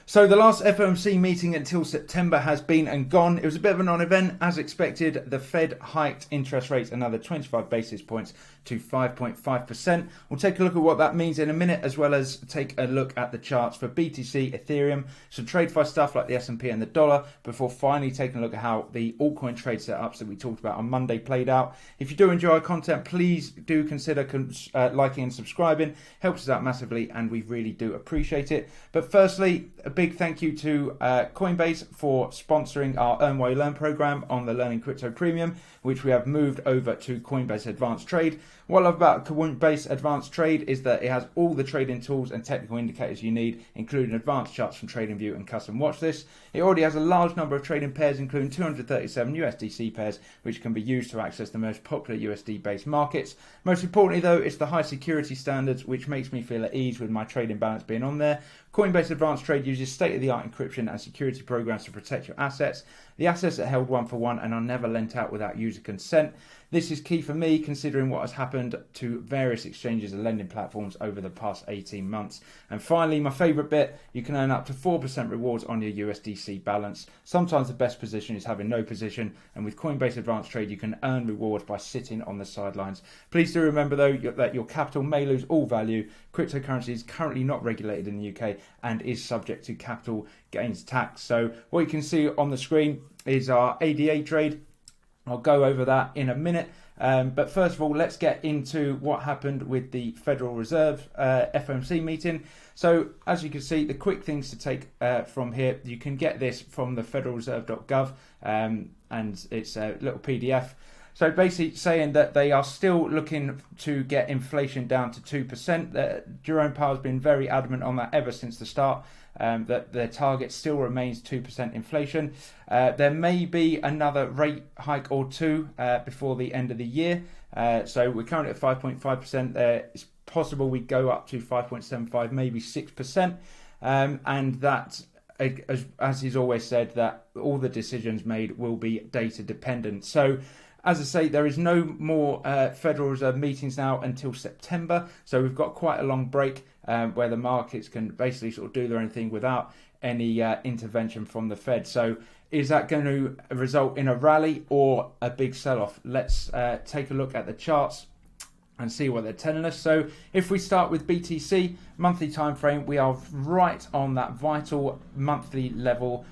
So the last FOMC meeting until September has been and gone. It was a bit of a non-event. As expected, the Fed hiked interest rates another 25 basis points to 5.5%. We'll take a look at what that means in a minute, as well as take a look at the charts for BTC, Ethereum, some TradeFi stuff like the S&P and the dollar, before finally taking a look at how the altcoin trade setups that we talked about on Monday played out. If you do enjoy our content, please do consider liking and subscribing. Helps us out massively, and we really do appreciate it. But firstly, a big thank you to Coinbase for sponsoring our Earn While You Learn program on the Learning Crypto Premium, which we have moved over to Coinbase Advanced Trade. What I love about Coinbase Advanced Trade is that it has all the trading tools and technical indicators you need, including advanced charts from TradingView and custom watch lists. It already has a large number of trading pairs, including 237 USDC pairs, which can be used to access the most popular USD-based markets. Most importantly, though, it's the high security standards, which makes me feel at ease with my trading balance being on there. Coinbase Advanced Trade uses state-of-the-art encryption and security programs to protect your assets. The assets are held one for one and are never lent out without user consent. This is key for me, considering what has happened to various exchanges and lending platforms over the past 18 months. And finally, my favourite bit, you can earn up to 4% rewards on your USDC balance. Sometimes the best position is having no position, and with Coinbase Advanced Trade, you can earn rewards by sitting on the sidelines. Please do remember, though, that your capital may lose all value. Cryptocurrency is currently not regulated in the UK and is subject to capital gains tax. So what you can see on the screen is our ADA trade. I'll go over that in a minute. But first of all, let's get into what happened with the Federal Reserve FOMC meeting. So as you can see, the quick things to take from here, you can get this from the federalreserve.gov, and it's a little PDF. So basically saying that they are still looking to get inflation down to 2%. Jerome Powell's been very adamant on that ever since the start, that their target still remains 2% inflation. There may be another rate hike or two before the end of the year. So we're currently at 5.5%. It's possible we go up to 5.75, maybe 6%. And that, as he's always said, that all the decisions made will be data dependent. So as I say, there is no more Federal Reserve meetings now until September. So we've got quite a long break where the markets can basically sort of do their own thing without any intervention from the Fed. So is that going to result in a rally or a big sell-off? Let's take a look at the charts and see what they're telling us. So if we start with BTC, monthly time frame, we are right on that vital monthly level,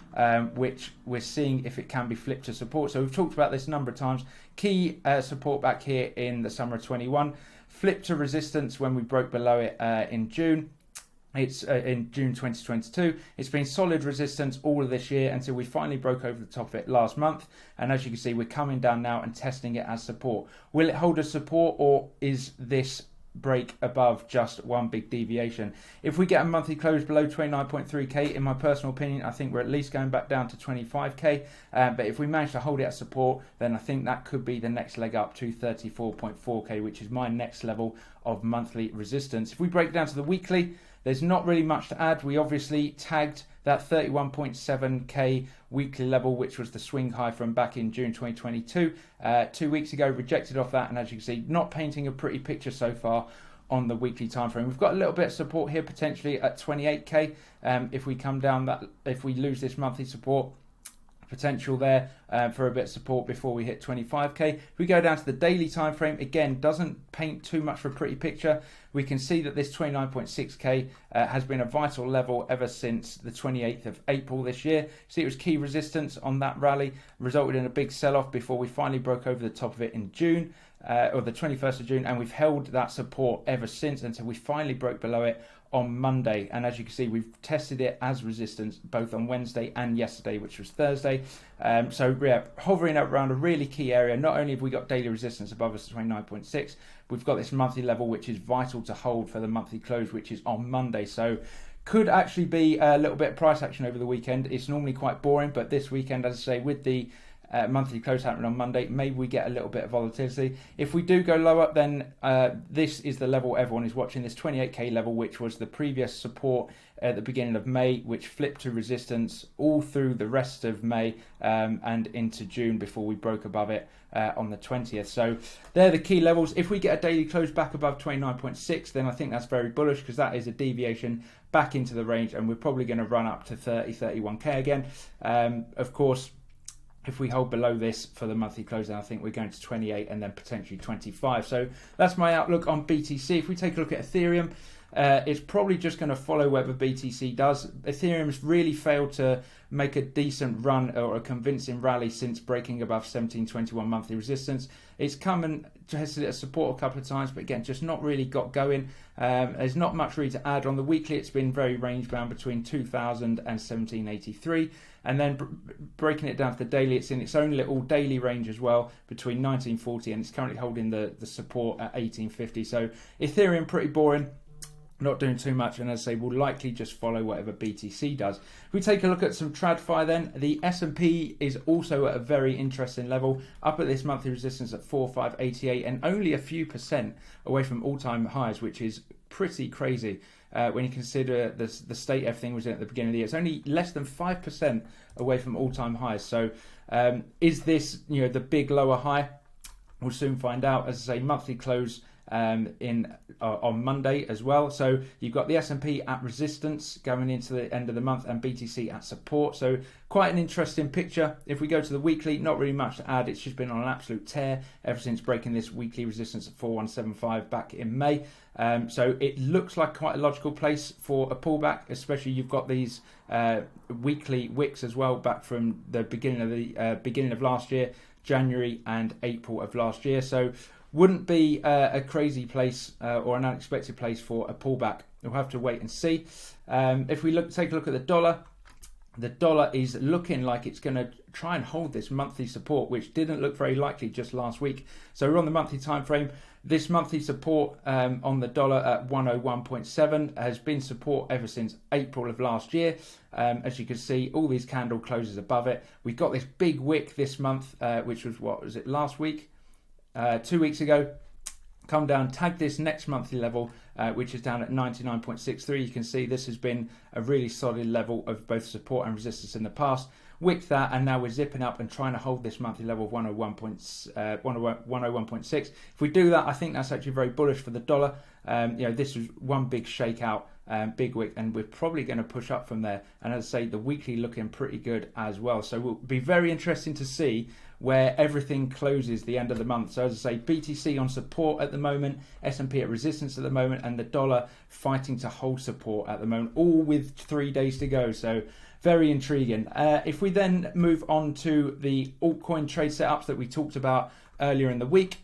which we're seeing if it can be flipped to support. So we've talked about this a number of times. Key support back here in the summer of 21, flipped to resistance when we broke below it in June. It's in June 2022. It's been solid resistance all of this year until we finally broke over the top of it last month. And as you can see, we're coming down now and testing it as support. Will it hold as support, or is this break above just one big deviation? If we get a monthly close below 29.3k, in my personal opinion, I think we're at least going back down to 25k. But if we manage to hold it at support, then I think that could be the next leg up to 34.4k, which is my next level of monthly resistance. If we break down to the weekly, there's not really much to add. We obviously tagged that 31.7k weekly level, which was the swing high from back in June 2022. 2 weeks ago, rejected off that, and as you can see, not painting a pretty picture so far on the weekly time frame. We've got a little bit of support here potentially at 28k. If we come down that, if we lose this monthly support, potential there for a bit of support before we hit 25k. If we go down to the daily time frame, again, doesn't paint too much for a pretty picture. We can see that this 29.6k has been a vital level ever since the 28th of April this year. See, it was key resistance on that rally, resulted in a big sell-off before we finally broke over the top of it in June, or the 21st of June, and we've held that support ever since until we finally broke below it on Monday. And as you can see, we've tested it as resistance both on Wednesday and yesterday, which was Thursday. So yeah, hovering around a really key area. Not only have we got daily resistance above us at 29.6, we've got this monthly level, which is vital to hold for the monthly close, which is on Monday. So could actually be a little bit of price action over the weekend. It's normally quite boring, but this weekend, as I say, with the monthly close happening on Monday, maybe we get a little bit of volatility. If we do go lower, then this is the level everyone is watching, this 28k level, which was the previous support at the beginning of May, which flipped to resistance all through the rest of May and into June before we broke above it on the 20th. So they're the key levels. If we get a daily close back above 29.6, then I think that's very bullish, because that is a deviation back into the range, and we're probably going to run up to 31k again. Of course, if we hold below this for the monthly close, then I think we're going to 28 and then potentially 25. So that's my outlook on BTC. If we take a look at Ethereum, it's probably just going to follow whatever BTC does. Ethereum's really failed to make a decent run or a convincing rally since breaking above 1721 monthly resistance. It's come and tested it as support a couple of times, but again, just not really got going. There's not much really to add. On the weekly, it's been very range bound between 2000 and 1783. And then breaking it down to the daily, it's in its own little daily range as well, between 1940, and it's currently holding the support at 1850. So Ethereum, pretty boring, not doing too much, and as I say, will likely just follow whatever BTC does. If we take a look at some TradFi then, the S&P is also at a very interesting level, up at this monthly resistance at 4588, and only a few percent away from all-time highs, which is pretty crazy. When you consider the state everything was in at the beginning of the year. It's only less than 5% away from all-time highs. So is this the big lower high? We'll soon find out. As I say, monthly close on Monday as well. So you've got the S&P at resistance going into the end of the month and BTC at support. So quite an interesting picture. If we go to the weekly, not really much to add. It's just been on an absolute tear ever since breaking this weekly resistance at 4175 back in May. So it looks like quite a logical place for a pullback, especially you've got these weekly wicks as well back from the beginning of last year, January and April of last year. So wouldn't be a crazy place or an unexpected place for a pullback. We'll have to wait and see. If we take a look at the dollar is looking like it's going to try and hold this monthly support, which didn't look very likely just last week. So we're on the monthly time frame. This monthly support on the dollar at 101.7 has been support ever since April of last year. As you can see, all these candle closes above it. We got this big wick this month, which was, what was it, last week? 2 weeks ago. Come down, tag this next monthly level, which is down at 99.63. You can see this has been a really solid level of both support and resistance in the past. Wicked that, and now we're zipping up and trying to hold this monthly level of 101.6. If we do that, I think that's actually very bullish for the dollar. This was one big shakeout, big wick, and we're probably going to push up from there. And as I say, the weekly looking pretty good as well. So it will be very interesting to see where everything closes the end of the month. So as I say, BTC on support at the moment, S&P at resistance at the moment, and the dollar fighting to hold support at the moment, all with 3 days to go. So very intriguing. If we then move on to the altcoin trade setups that we talked about earlier in the week,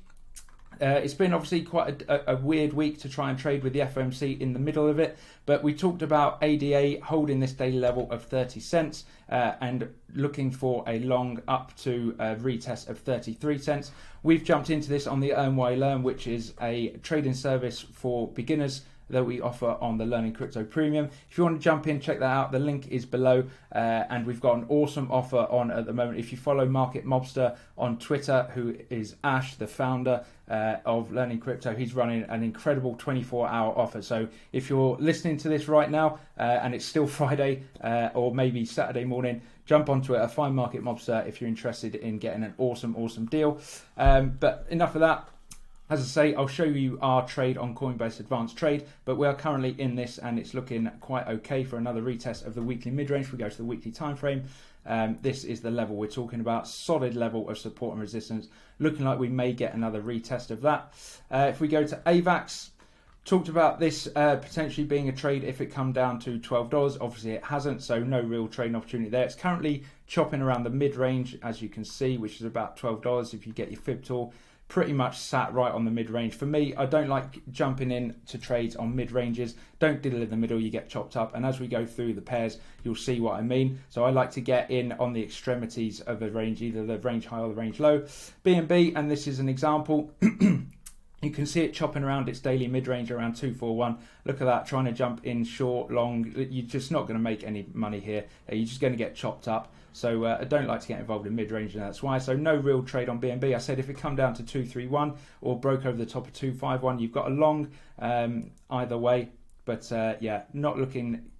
it's been obviously quite a weird week to try and trade with the FOMC in the middle of it, but we talked about ADA holding this daily level of 30 cents and looking for a long up to a retest of 33 cents. We've jumped into this on the Earn While You Learn, which is a trading service for beginners that we offer on the Learning Crypto Premium. If you want to jump in, check that out. The link is below, and we've got an awesome offer on at the moment. If you follow Market Mobster on Twitter, who is Ash, the founder of Learning Crypto, he's running an incredible 24-hour offer. So if you're listening to this right now and it's still Friday or maybe Saturday morning, jump on Twitter, find Market Mobster if you're interested in getting an awesome deal. But enough of that. As I say, I'll show you our trade on Coinbase Advanced Trade, but we are currently in this and it's looking quite okay for another retest of the weekly mid-range. We go to the weekly time frame. This is the level we're talking about, solid level of support and resistance, looking like we may get another retest of that. If we go to AVAX, talked about this potentially being a trade if it come down to $12. Obviously it hasn't, so no real trading opportunity there. It's currently chopping around the mid-range, as you can see, which is about $12 if you get your fib tool. Pretty much sat right on the mid-range. For me, I don't like jumping in to trades on mid-ranges. Don't diddle in the middle, you get chopped up. And as we go through the pairs, you'll see what I mean. So I like to get in on the extremities of the range, either the range high or the range low. BNB, and this is an example. You can see it chopping around its daily mid-range around 241. Look at that, trying to jump in short, long. You're just not going to make any money here. You're just going to get chopped up. So I don't like to get involved in mid-range, and that's why. So no real trade on BNB. I said if it come down to 231 or broke over the top of 251, you've got a long either way. But yeah, not looking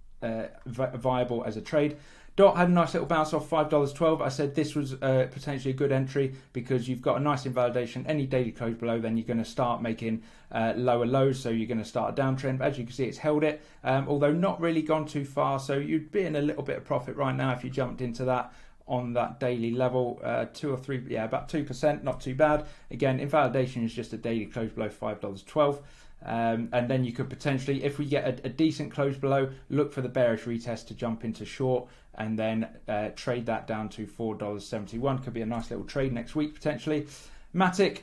viable as a trade. Dot had a nice little bounce off $5.12. I said this was potentially a good entry because you've got a nice invalidation. Any daily close below, then you're going to start making lower lows, so you're going to start a downtrend. But as you can see, it's held it, although not really gone too far. So you'd be in a little bit of profit right now if you jumped into that on that daily level, 2 or 3, yeah, about 2%, not too bad. Again, invalidation is just a daily close below $5.12. And then you could potentially, if we get a decent close below, look for the bearish retest to jump into short and then trade that down to $4.71. Could be a nice little trade next week potentially. Matic,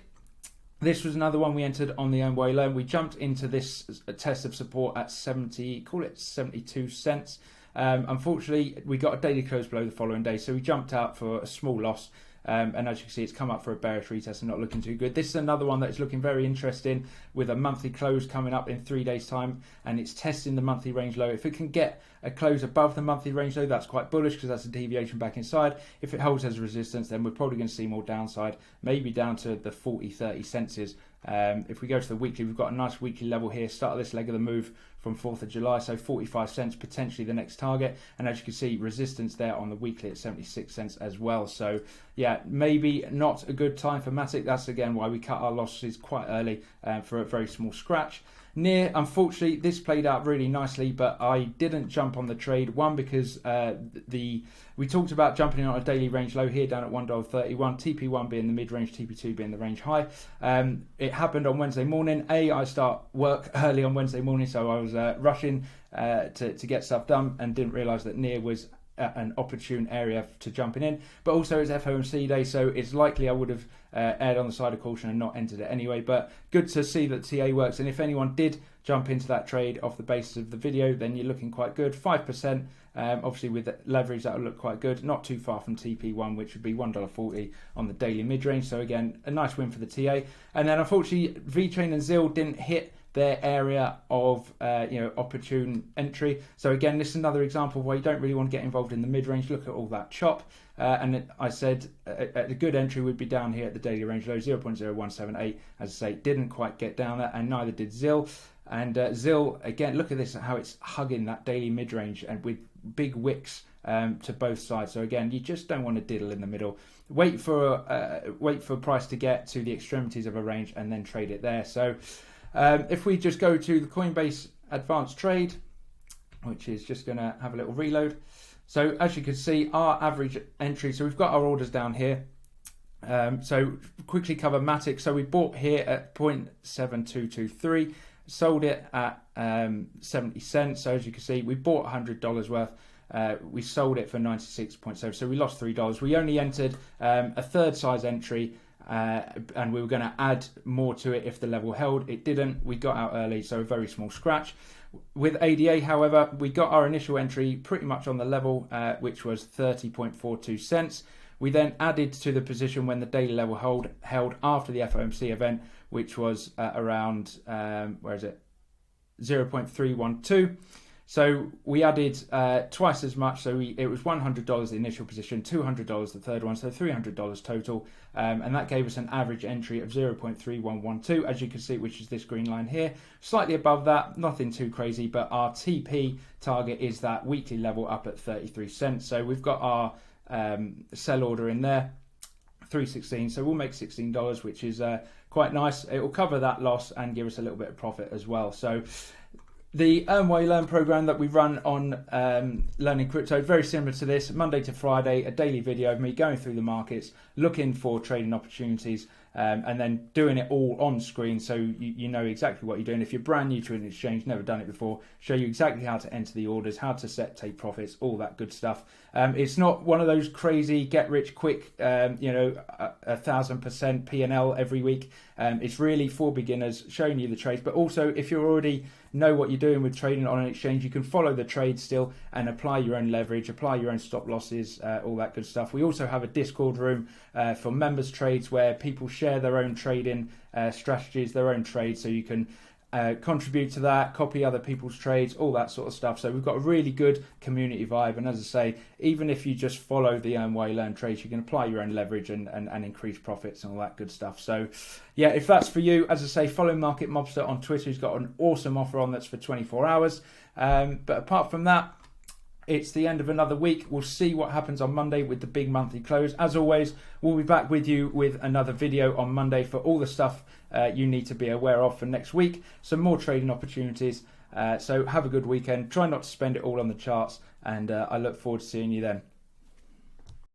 this was another one we entered on the own way low. We jumped into this test of support at 72 cents. Unfortunately, we got a daily close below the following day, so we jumped out for a small loss. And as you can see, it's come up for a bearish retest and not looking too good. This is another one that is looking very interesting with a monthly close coming up in 3 days' time, and it's testing the monthly range low. If it can get a close above the monthly range low, that's quite bullish because that's a deviation back inside. If it holds as resistance, then we're probably going to see more downside, maybe down to the 40-30 cents. If we go to the weekly, we've got a nice weekly level here, start of this leg of the move from 4th of July, so 45 cents potentially the next target, and as you can see, resistance there on the weekly at 76 cents as well. So yeah, maybe not a good time for Matic. That's again why we cut our losses quite early for a very small scratch. Near, unfortunately, this played out really nicely, but I didn't jump on the trade. One, because we talked about jumping on a daily range low here down at $1.31, TP1 being the mid-range, TP2 being the range high. It happened on Wednesday morning. I start work early on Wednesday morning, so I was rushing to get stuff done and didn't realise that near was an opportune area to jumping in, but also it's FOMC day, so it's likely I would have erred on the side of caution and not entered it anyway. But good to see that TA works, and if anyone did jump into that trade off the basis of the video, then you're looking quite good. 5%, obviously with leverage that will look quite good, not too far from TP1, which would be $1.40 on the daily mid-range. So again, a nice win for the TA. And then unfortunately VeChain and ZIL didn't hit their area of opportune entry. So again, this is another example where you don't really want to get involved in the mid-range. Look at all that chop. And I said a good entry would be down here at the daily range low, 0.0178. As I say, didn't quite get down there, and neither did ZIL. And ZIL, again, look at this, how it's hugging that daily mid-range and with big wicks to both sides. So again, you just don't want to diddle in the middle. Wait for price to get to the extremities of a range and then trade it there. So if we just go to the Coinbase advanced trade, which is just going to have a little reload. So as you can see, our average entry, so we've got our orders down here. So quickly cover Matic. So we bought here at 0.7223, sold it at 70 cents. So as you can see, we bought $100 worth. We sold it for 96.7, so we lost $3. We only entered a third size entry, and we were going to add more to it if the level held. It didn't. We got out early, so a very small scratch. With ADA, however, we got our initial entry pretty much on the level, which was 30.42 cents. We then added to the position when the daily level held after the FOMC event, which was around, 0.312. So we added twice as much. So it was $100 the initial position, $200 the third one, so $300 total. And that gave us an average entry of 0.3112, as you can see, which is this green line here. Slightly above that, nothing too crazy, but our TP target is that weekly level up at 33 cents. So we've got our sell order in there, 316. So we'll make $16, which is quite nice. It will cover that loss and give us a little bit of profit as well. So the Earn While You Learn program that we run on Learning Crypto, very similar to this, Monday to Friday, a daily video of me going through the markets, looking for trading opportunities, and then doing it all on screen so you know exactly what you're doing. If you're brand new to an exchange, never done it before, show you exactly how to enter the orders, how to take profits, all that good stuff. It's not one of those crazy get rich quick, 1,000% P&L every week. It's really for beginners, showing you the trades, but also if you already know what you're doing with trading on an exchange, you can follow the trade still and apply your own leverage, apply your own stop losses, all that good stuff. We also have a Discord room for members trades where people share their own trading strategies, their own trades, so you can contribute to that, copy other people's trades, all that sort of stuff. So we've got a really good community vibe, and as I say, even if you just follow the Earn While You Learn trades, you can apply your own leverage and increase profits and all that good stuff. So yeah, if that's for you, as I say, follow Market Mobster on Twitter. He's got an awesome offer on that's for 24 hours. But apart from that, It's the end of another week. We'll see what happens on Monday with the big monthly close. As always, we'll be back with you with another video on Monday for all the stuff you need to be aware of for next week. Some more trading opportunities. So have a good weekend. Try not to spend it all on the charts, and I look forward to seeing you then.